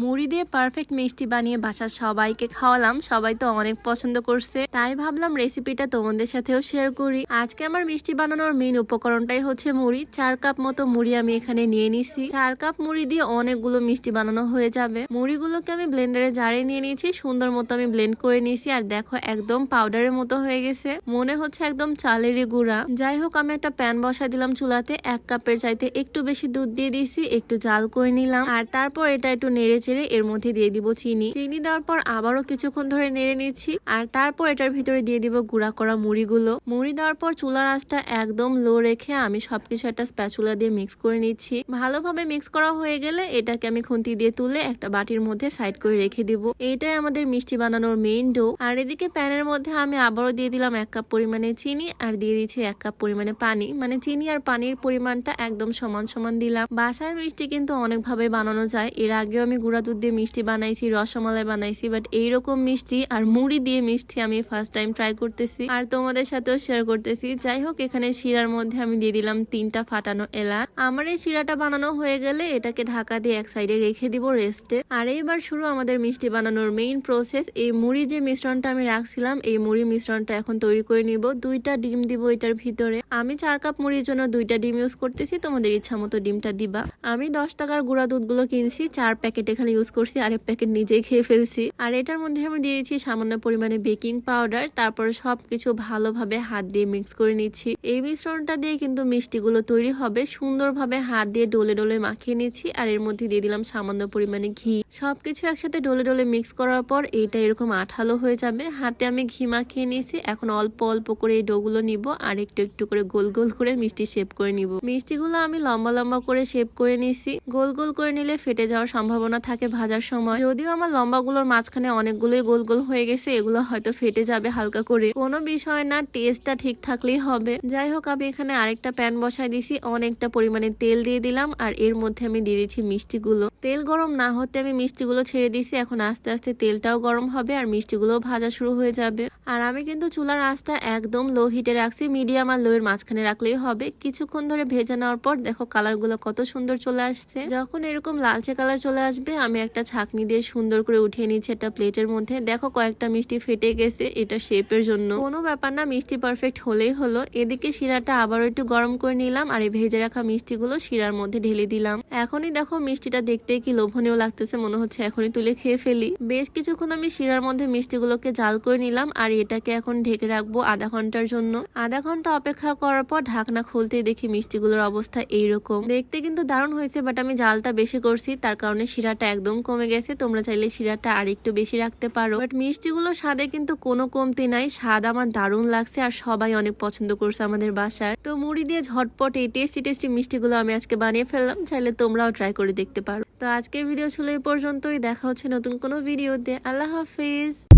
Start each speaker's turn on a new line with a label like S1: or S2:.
S1: মুড়ি দিয়ে পারফেক্ট মিষ্টি বানিয়ে বাসার সবাইকে খাওয়ালাম, সবাই তো অনেক পছন্দ করছে, তাই ভাবলাম রেসিপিটা তোমাদের সাথেও শেয়ার করি। আজকে আমার মিষ্টি বানানোর মেইন উপকরণটাই হচ্ছে মুড়ি। 4 কাপ মতো মুড়ি আমি এখানে নিয়ে নিছি। 4 কাপ মুড়ি দিয়ে অনেকগুলো মিষ্টি বানানো হয়ে যাবে। মুড়িগুলোকে আমি ব্লেন্ডারে জারে নিয়ে নিয়েছি, সুন্দর মতো আমি ব্লেন্ড করে নিয়েছি। আর দেখো একদম পাউডারের মতো হয়ে গেছে, মনে হচ্ছে একদম চালেরই গুঁড়া। যাই হোক, আমি একটা প্যান বসাই দিলাম চুলাতে। 1 কাপের চাইতে একটু বেশি দুধ দিয়ে দিয়েছি, একটু জাল করে নিলাম। আর তারপর এটা একটু নেড়ে চেড়ে এর মধ্যে দিয়ে দিব চিনি দেওয়ার পর আবারও কিছুক্ষণ ধরে নেড়ে নিচ্ছি। আর তারপর এটার ভিতরে দিয়ে দিব গুঁড়া করা মুড়িগুলো। মুড়ি দেওয়ার পর চুলার আঁচটা একদম লো রেখে আমি সবকিছু একটা স্প্যাচুলা দিয়ে মিক্স করে নিচ্ছি। ভালোভাবে মিক্স করা হয়ে গেলে এটাকে আমি খুন্তি দিয়ে তুলে একটা বাটির মধ্যে সাইড করে রেখে দিব। এইটাই আমাদের মিষ্টি বানানোর মেইন ডো। আর এদিকে প্যানের মধ্যে আমি আবারও দিয়ে দিলাম 1 কাপ পরিমাণে চিনি আর দিয়ে দিচ্ছি 1 কাপ পরিমাণে পানি। মানে চিনি আর পানির পরিমাণটা একদম সমান সমান দিলাম। বাসায় মিষ্টি কিন্তু অনেকভাবে বানানো যায়। এর আগেও আমি গুঁড়া দুধ দিয়ে মিষ্টি বানাইছি, রসমালাই বানাইছি, বাট এইরকম মিষ্টি আর মুড়ি দিয়ে মিষ্টি আমি ফার্স্ট টাইম ট্রাই করতেছি আর তোমাদের সাথেও শেয়ার করতেছি। যাই হোক, এখানে শিরার মধ্যে আমি দিয়ে দিলাম 3টা ফাটানো এলাচ। আমার এই শিরাটা বানানো হয়ে গেলে এটাকে ঢাকা দিয়ে এক সাইডে রেখে দিব রেস্টে। আর এইবার শুরু আমাদের মিষ্টি বানানোর মেইন প্রসেস। এই মুড়ি যে মিশ্রণটা আমি রাখছিলাম, এই মুড়ি মিশ্রণটা এখন তৈরি করে নিব। 2টা ডিম দিব এটার ভিতরে। আমি 4 কাপ মুড়ির জন্য 2টা ডিম ইউজ করতেছি, তোমাদের ইচ্ছা মতো ডিমটা দিবা। আমি 10 টাকার গুঁড়া দুধগুলো কিনছি, 4 প্যাকেট এখানে ইউজ করছি, আর 1 প্যাকেট নিজেই খেয়ে ফেলছি। আর এটার মধ্যে আমি দিয়েছি সামান্য পরিমাণে বেকিং পাউডার। তারপর সবকিছু ভালোভাবে হাত দিয়ে মিক্স করে নিচ্ছি। এই মিশ্রণটা দিয়ে কিন্তু মিষ্টিগুলো তৈরি হবে। সুন্দরভাবে হাত দিয়ে ডলে ডলে মাখিয়ে নিচ্ছি। আর এর মধ্যে দিয়ে দিলাম সামান্য পরিমাণে ঘি। সবকিছু একসাথে ডলে ডলে মিক্স করার পর এটা এরকম আঠালো হয়ে যাবে। হাতে আমি ঘি মাখিয়ে নিয়েছি। এখন অল্প অল্প করে এই ডোগুলো নিব আর একটু একটু করে গোল গোল করে মিষ্টি শেপ করে নিব। মিষ্টিগুলো আমি লম্বা লম্বা করে শেপ করে নিছি। গোল গোল করে নিলে ফেটে যাওয়ার সম্ভাবনা থাকে ভাজার সময়। যদিও আমার লম্বাগুলোর মাঝখানে অনেকগুলোই গোল গোল হয়ে গেছে, এগুলো হয়তো ফেটে যাবে হালকা করে, কোনো বিষয় না, টেস্টটা ঠিক থাকলেই হবে। যাই হোক, আমি এখানে আরেকটা প্যান বসাই দিছি, অনেকটা পরিমাণে তেল দিয়ে দিলাম। আর এর মধ্যে আমি দিয়ে দিচ্ছি মিষ্টিগুলো। তেল গরম না হতে আমি মিষ্টিগুলো ছেড়ে দিছি। এখন আস্তে আস্তে তেলটাও গরম হবে আর মিষ্টিগুলো ভাজা শুরু হয়ে যাবে। আর আমি কিন্তু চুলার আঁচটা একদম লো হিটে রাখছি, মিডিয়াম আর লো এর মাঝখানে রাখলেই হবে। কিছুক্ষণ ধরে ভেজে নেওয়ার পর দেখো কালারগুলো কত সুন্দর চলে আসছে। যখন এরকম লালচে কালার চলে আসবে আমি একটা ছাঁকনি দিয়ে সুন্দর করে উঠিয়ে নিচ্ছি একটা প্লেটের মধ্যে। দেখো কয়েকটা মিষ্টি ফেটে গেছে, এটা শেপের জন্য, কোনো ব্যাপার না, মিষ্টি পারফেক্ট হলেই হলো। এদিকে শিরাটা আবারও একটু গরম করে নিলাম আর এই ভেজে রাখা মিষ্টিগুলো শিরার মধ্যে ঢেলে দিলাম। এখনই দেখো মিষ্টিটা দেখতে কি লোভনীয় লাগতেছে, মনে হচ্ছে এখনই তুলে খেয়ে ফেলি। বেশ কিছুক্ষণ আমি শিরার মধ্যে মিষ্টিগুলোকে জাল করে নিলাম আর এটাকে এখন ঢেকে রাখবো আধা ঘন্টার জন্য। আধা ঘন্টা অপেক্ষা করার পর ঢাকনা খুলতেই দেখি মিষ্টিগুলোর অবস্থা এইরকম। দেখতে কিন্তু দারুণ হয়েছে, বাট আমি জালটা বেশি করছি, তার কারণে শিরাটা একদম কমে গেছে। তোমরা চাইলে শিরাটা আর একটু বেশি রাখতে পারো। বাট মিষ্টিগুলোর স্বাদে কিন্তু কোনো কমতি নাই, স্বাদ আমার দারুণ লাগছে আর সবাই অনেক পছন্দ করছে আমাদের বাসার। তো মুড়ি দিয়ে ঝটপট এই টেস্টি টেস্টি মিষ্টিগুলো আমি আজকে বানিয়ে ফেললাম, চাইলে তোমরাও ট্রাই করে দেখতে পারো। তো আজকের ভিডিও ছিল এই পর্যন্তই, দেখা হচ্ছে নতুন কোনো ভিডিওতে। আল্লাহ হাফিজ।